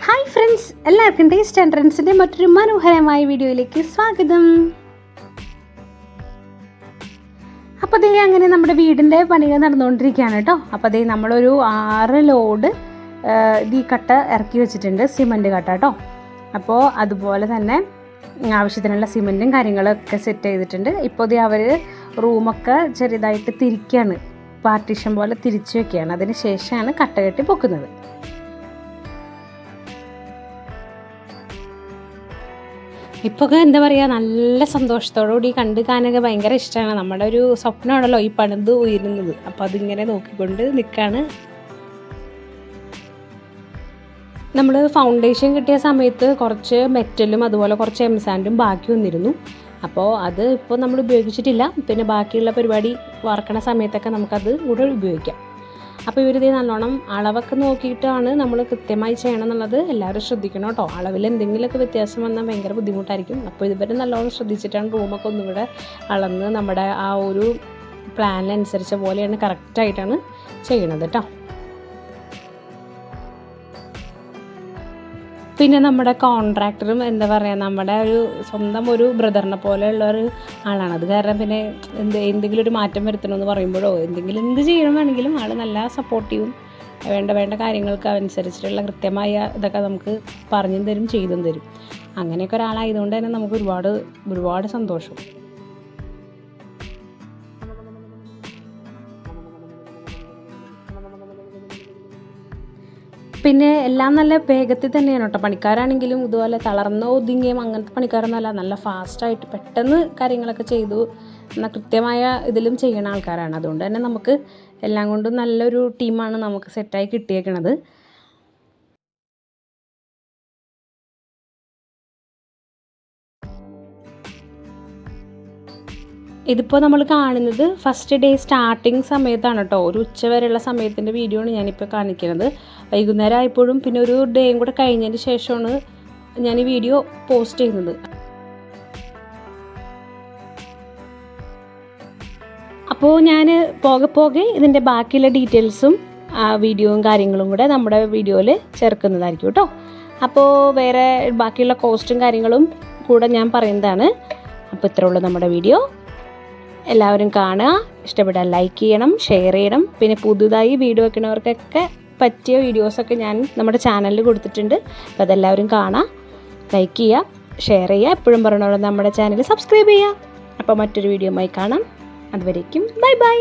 Hi friends, എല്ലാവർക്കും taste and ട്രെൻഡ്സിൻ്റെ മറ്റൊരു മനോഹരമായ വീഡിയോയിലേക്ക് സ്വാഗതം. അപ്പോൾ അതേ അങ്ങനെ നമ്മുടെ വീടിൻ്റെ പണികൾ നടന്നുകൊണ്ടിരിക്കുകയാണ് കേട്ടോ. അപ്പോൾ അതേ നമ്മളൊരു 6 ലോഡ് ഈ കട്ട ഇറക്കി വെച്ചിട്ടുണ്ട്, സിമൻറ്റ് കട്ട കേട്ടോ. അപ്പോൾ അതുപോലെ തന്നെ ആവശ്യത്തിനുള്ള സിമൻറ്റും കാര്യങ്ങളൊക്കെ സെറ്റ് ചെയ്തിട്ടുണ്ട്. ഇപ്പോൾ അതേ അവർ റൂമൊക്കെ ചെറുതായിട്ട് തിരിക്കുകയാണ്, പാർട്ടീഷൻ പോലെ തിരിച്ചു വയ്ക്കുകയാണ്. അതിന് ശേഷമാണ് കട്ട കെട്ടി പൊക്കുന്നത്. ഇപ്പോൾ എന്താ പറയുക, നല്ല സന്തോഷത്തോടുകൂടി കാണാനൊക്കെ ഭയങ്കര ഇഷ്ടമാണ്. നമ്മുടെ ഒരു സ്വപ്നമാണല്ലോ ഈ പണിത് ഉയരുന്നത്. അപ്പോൾ അതിങ്ങനെ നോക്കിക്കൊണ്ട് നിൽക്കുകയാണ്. നമ്മൾ ഫൗണ്ടേഷൻ കിട്ടിയ സമയത്ത് കുറച്ച് മെറ്റലും അതുപോലെ കുറച്ച് എംസാൻഡും ബാക്കി വന്നിരുന്നു. അപ്പോൾ അത് ഇപ്പോൾ നമ്മൾ ഉപയോഗിച്ചിട്ടില്ല. പിന്നെ ബാക്കിയുള്ള പരിപാടി വാർക്കണ സമയത്തൊക്കെ നമുക്കത് കൂടെ ഉപയോഗിക്കാം. അപ്പോൾ ഇവരിത് നല്ലോണം അളവൊക്കെ നോക്കിയിട്ടാണ് നമ്മൾ കൃത്യമായി ചെയ്യണം എന്നുള്ളത് എല്ലാവരും ശ്രദ്ധിക്കണം കേട്ടോ. അളവിൽ എന്തെങ്കിലുമൊക്കെ വ്യത്യാസം വന്നാൽ ഭയങ്കര ബുദ്ധിമുട്ടായിരിക്കും. അപ്പോൾ ഇവർ നല്ലോണം ശ്രദ്ധിച്ചിട്ടാണ് റൂമൊക്കെ ഒന്നും കൂടെ അളന്ന് നമ്മുടെ ആ ഒരു പ്ലാനിനനുസരിച്ച പോലെയാണ് കറക്റ്റായിട്ടാണ് ചെയ്യണത് കേട്ടോ. പിന്നെ നമ്മുടെ കോൺട്രാക്ടറും എന്താ പറയുക, നമ്മുടെ ഒരു സ്വന്തം ഒരു ബ്രദറിനെ പോലെയുള്ളൊരു ആളാണ്. അത് കാരണം പിന്നെ എന്തെങ്കിലും ഒരു മാറ്റം വരുത്തണമെന്ന് പറയുമ്പോഴോ എന്ത് ചെയ്യണമെന്നാണെങ്കിലും ആൾ നല്ല സപ്പോർട്ടീവും വേണ്ട കാര്യങ്ങൾക്ക് അനുസരിച്ചിട്ടുള്ള കൃത്യമായ ഇതൊക്കെ നമുക്ക് പറഞ്ഞും തരും ചെയ്തും തരും. അങ്ങനെയൊക്കെ ഒരാളായതുകൊണ്ട് തന്നെ നമുക്ക് ഒരുപാട് സന്തോഷം. പിന്നെ എല്ലാം നല്ല വേഗത്തിൽ തന്നെയാണ് കേട്ടോ. പണിക്കാരാണെങ്കിലും ഇതുപോലെ തളർന്നോ ഒതുങ്ങിയും അങ്ങനത്തെ പണിക്കാരൊന്നുമല്ല, നല്ല ഫാസ്റ്റായിട്ട് പെട്ടെന്ന് കാര്യങ്ങളൊക്കെ ചെയ്തു എന്നാൽ കൃത്യമായ ഇതിലും ചെയ്യുന്ന ആൾക്കാരാണ്. അതുകൊണ്ട് തന്നെ നമുക്ക് എല്ലാം കൊണ്ടും നല്ലൊരു ടീമാണ് നമുക്ക് സെറ്റായി കിട്ടിയേക്കണത്. ഇതിപ്പോൾ നമ്മൾ കാണുന്നത് ഫസ്റ്റ് ഡേ സ്റ്റാർട്ടിങ് സമയത്താണ് കേട്ടോ. ഒരു ഉച്ച വരെയുള്ള സമയത്തിൻ്റെ വീഡിയോ ആണ് ഞാനിപ്പോൾ കാണിക്കുന്നത്. വൈകുന്നേരം ആയപ്പോഴും പിന്നെ ഒരു ഡേയും കൂടെ കഴിഞ്ഞതിന് ശേഷമാണ് ഞാൻ ഈ വീഡിയോ പോസ്റ്റ് ചെയ്യുന്നത്. അപ്പോൾ ഞാൻ പോകെ ഇതിൻ്റെ ബാക്കിയുള്ള ഡീറ്റെയിൽസും വീഡിയോയും കാര്യങ്ങളും കൂടെ നമ്മുടെ വീഡിയോയിൽ ചേർക്കുന്നതായിരിക്കും കേട്ടോ. അപ്പോൾ വേറെ ബാക്കിയുള്ള കോസ്റ്റും കാര്യങ്ങളും കൂടെ ഞാൻ പറയുന്നതാണ്. അപ്പോൾ ഇത്രേ ഉള്ളൂ നമ്മുടെ വീഡിയോ. എല്ലാവരും കാണുക, ഇഷ്ടപ്പെട്ടാൽ ലൈക്ക് ചെയ്യണം, ഷെയർ ചെയ്യണം. പിന്നെ പുതുതായി വീഡിയോ വെക്കുന്നവർക്കൊക്കെ പറ്റിയ വീഡിയോസൊക്കെ ഞാൻ നമ്മുടെ ചാനലിൽ കൊടുത്തിട്ടുണ്ട്. അപ്പോൾ അതെല്ലാവരും കാണുക, ലൈക്ക് ചെയ്യുക, ഷെയർ ചെയ്യുക. എപ്പോഴും പറയണല്ലോ നമ്മുടെ ചാനൽ സബ്സ്ക്രൈബ് ചെയ്യുക. അപ്പോൾ മറ്റൊരു വീഡിയോയുമായി കാണാം. അതുവരേക്കും ബൈ ബൈ.